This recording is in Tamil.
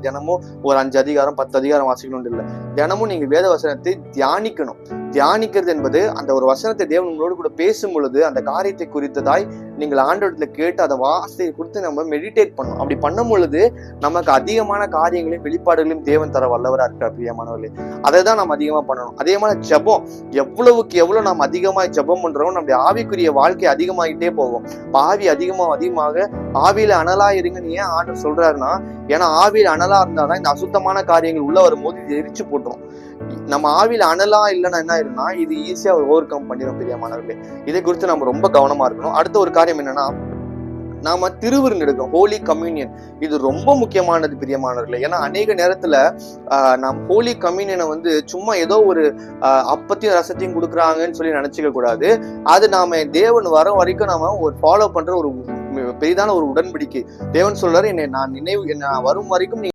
தினமும் ஒரு 5 அதிகாரம் 10 அதிகாரம் வாசிக்கணும்னு இல்லை. தினமும் நீங்க வேத வசனத்தை தியானிக்கணும். தியானிக்கிறது என்பது அந்த ஒரு வசனத்தை தேவன் உங்களோடு கூட பேசும் பொழுது அந்த காரியத்தை குறித்ததாய் நீங்கள் ஆண்டவரத்துல கேட்டு அதை வார்த்தையை குறித்து நம்ம மெடிடேட் பண்ணணும். அப்படி பண்ணும் பொழுது நமக்கு அதிகமான காரியங்களையும் வெளிப்பாடுகளையும் தேவன் தர வல்லவரா இருக்கிறார் பிரியமானவர்களே. அதை தான் நம்ம அதிகமா பண்ணணும். அதே மாதிரி ஜெபம், எவ்வளவுக்கு எவ்வளவு நாம் அதிகமாக ஜெபம் பண்றோம் நம்முடைய ஆவிக்குரிய வாழ்க்கை அதிகமாகிட்டே போகும். ஆவி அதிகமாக ஆவியில அனலா இருங்கன்னு ஏன் ஆண்டவர் சொல்றாருன்னா, ஏன்னா ஆவியில அனலா இருந்தாதான் இந்த அசுத்தமான காரியங்கள் உள்ள வரும்போது எரிச்சு போட்டுரும். நம்ம ஆவியில அனலா இல்லைன்னா என்ன ஆயிரும்னா இது ஈஸியா ஓவர் கம் பண்ணிடும் பிரியமானவர்களே. இதை குறித்து நம்ம ரொம்ப கவனமா இருக்கணும். அடுத்த ஒரு காரியம் என்னன்னா, நாம திருவிருந்து எடுக்கிறோம், ஹோலி கம்யூனியன். இது ரொம்ப முக்கியமானது பிரியமானவர்களே. ஏன்னா அநேக நேரத்துல நாம் ஹோலி கம்யூனியனை சும்மா ஏதோ ஒரு அப்பத்தையும் ரசத்தையும் கொடுக்குறாங்கன்னு சொல்லி நினைச்சுக்க கூடாது. அது நாம தேவன் வர வரைக்கும் நாம ஒரு ஃபாலோ பண்ற ஒரு பெரிதான ஒரு உடன்படிக்கை. தேவன் சொல்றாரு, நான் வரும் வரைக்கும்